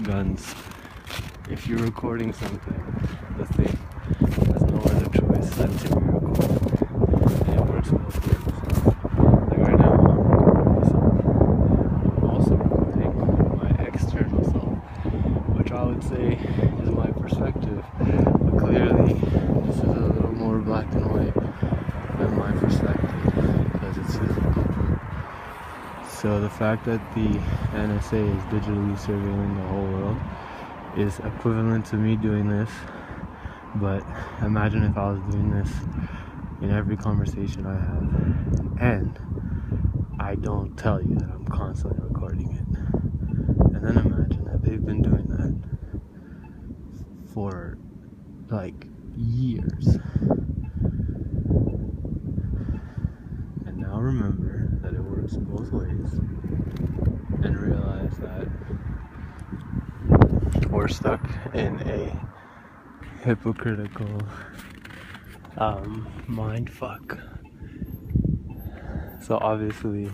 Guns. If you're recording something, the thing has no other choice than to be recorded. And it works both ways. Like right now, I'm recording myself. I'm also recording my external self, which I would say is my perspective. But clearly, this is a little more black and white than my perspective because it's physical. So the fact that the NSA is digitally surveilling the whole world is equivalent to me doing this, but imagine if I was doing this in every conversation I have, and I don't tell you that I'm constantly recording it. And then imagine that they've been doing that for like years. And now remember that it works both ways, and realize that we're stuck in a hypocritical mind fuck. So obviously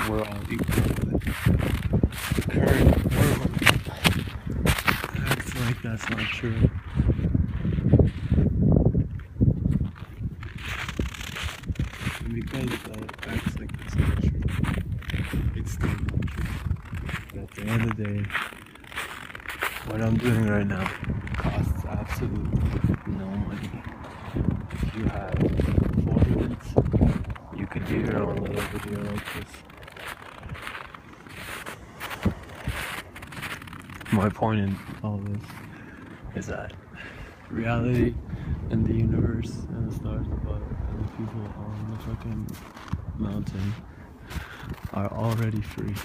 we're all equal, but the current world acts like that's not true. And because it acts like that's not true, it's still not true. But at the end of the day, what I'm doing right now costs absolutely no money. If you have 4 minutes, you could do your own little video like this. My point in all this is that reality and the universe and the stars above and the people on the fucking mountain are already free.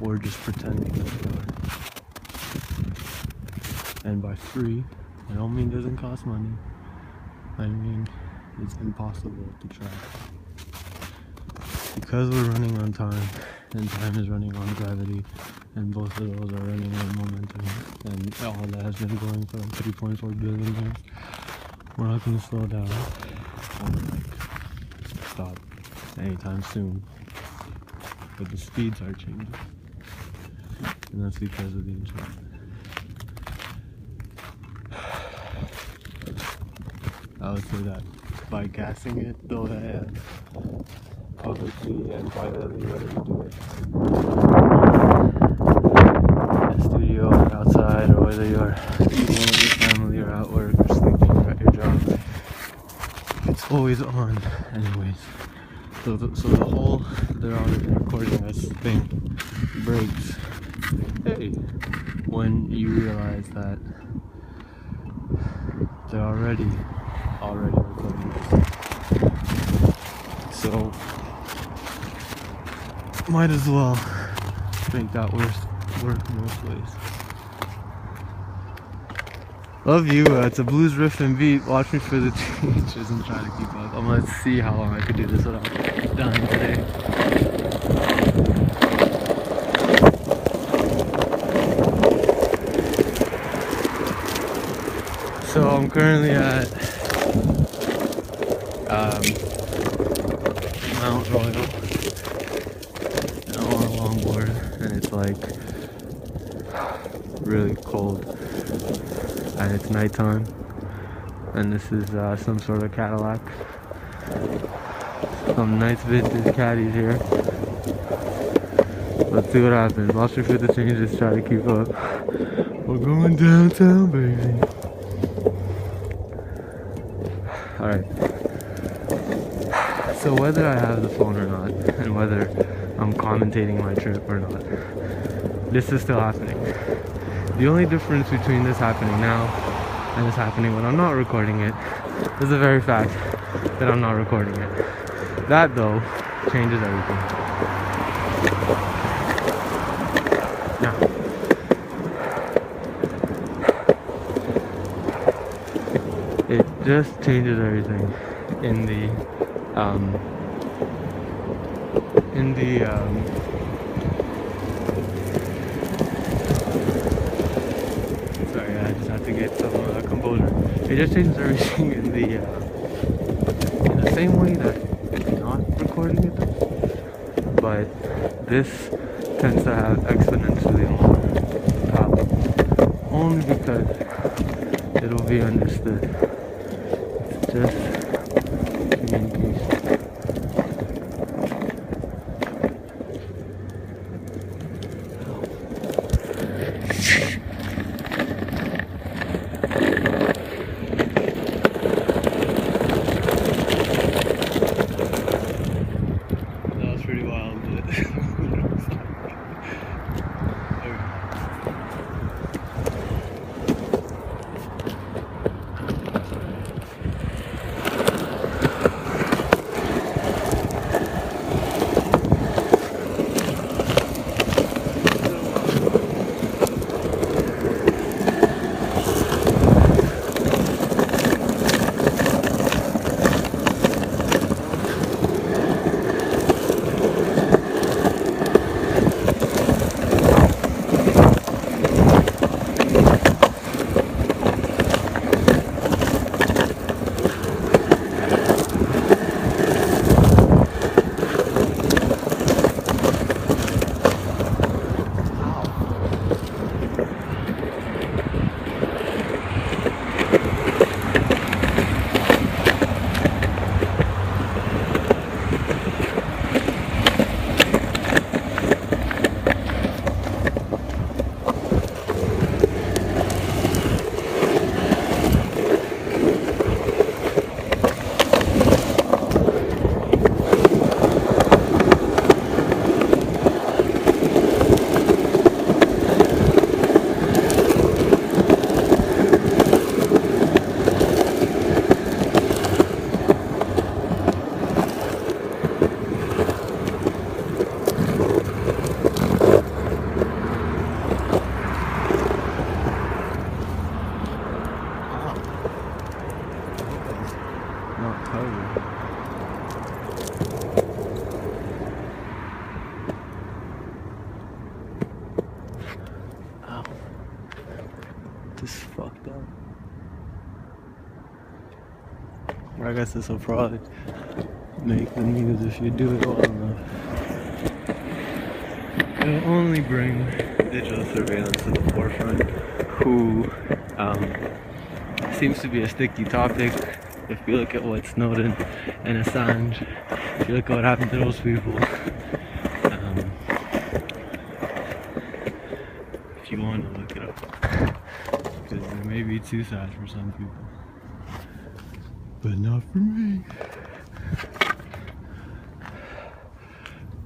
We're just pretending that they are. And by free, I don't mean it doesn't cost money. I mean it's impossible to track. Because we're running on time, and time is running on gravity, and both of those are running on momentum, and all that has been going for like 3.4 billion years, we're not going to slow down or like stop anytime soon. But the speeds are changing, and that's because of the internet. I would say that by gassing it, go ahead publicly and privately, whether you do it in the studio or outside, or whether you're eating with your family or at work or sleeping or at your job, it's always on anyways. So the whole they're already recording this thing breaks, hey, when you realize that they're already recording this. So might as well make that work both ways. Love you. It's a blues riff and beat. Watch me for the changes and try to keep up. I'm gonna see how long I could do this without dying today. currently at Mount Royal, and I'm on a longboard, and it's like really cold, and it's nighttime, and this is some sort of Cadillac. Some nice vintage caddies here. Let's see what happens. Watch me for the changes, try to keep up. We're going downtown, baby. Alright. So whether I have the phone or not, and whether I'm commentating my trip or not, this is still happening. The only difference between this happening now and this happening when I'm not recording it is the very fact that I'm not recording it. That though changes everything. Now, it just changes everything in the sorry, I just have to get some composure. It just changes everything in the same way that not recording it does, but this tends to have exponentially more power, only because it'll be understood. It's just communication. This is fucked up. I guess this will probably make the news if you do it well enough. It'll only bring digital surveillance to the forefront, who seems to be a sticky topic. If you look at what Snowden and Assange, if you look at what happened to those people, if you want to look it up, because there may be two sides for some people, but not for me.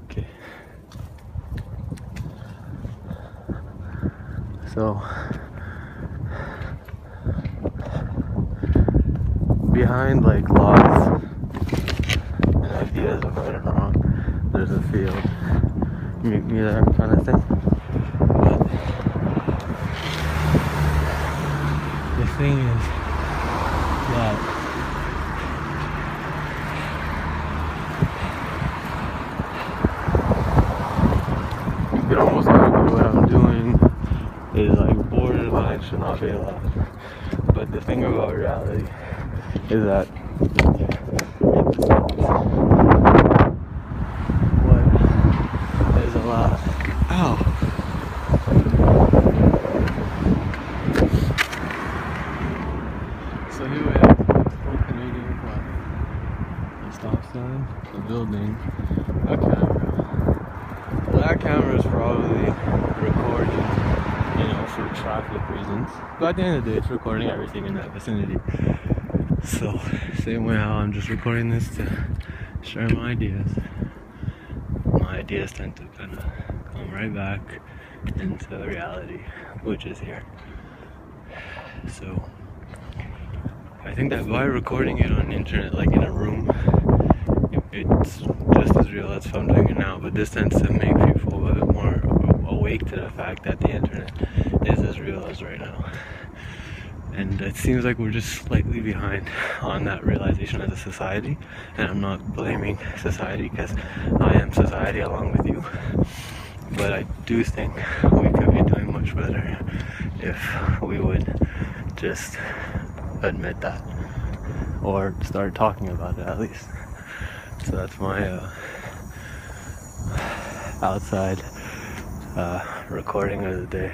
Okay. So, behind like laws and ideas of right and wrong, there's a field. Meet me there kind of thing. But the thing is that you could almost argue what I'm doing is like borderline should not be allowed. But the thing about reality reality is that what is allowed. Ow! So here we have the full Canadian flag, the stop sign, the building, a camera. That camera is probably recording, you know, for traffic reasons. But at the end of the day, it's recording everything in that vicinity. So, same way how I'm just recording this to share my ideas. My ideas tend to kind of come right back into reality, which is here. So, I think that by recording it on the internet, like in a room, it's just as real as I'm doing it now, but this tends to make people a bit more awake to the fact that the internet is as real as right now. And it seems like we're just slightly behind on that realization as a society, and I'm not blaming society because I am society along with you, but I do think we could be doing much better if we would just admit that, or start talking about it at least. So that's my outside recording of the day.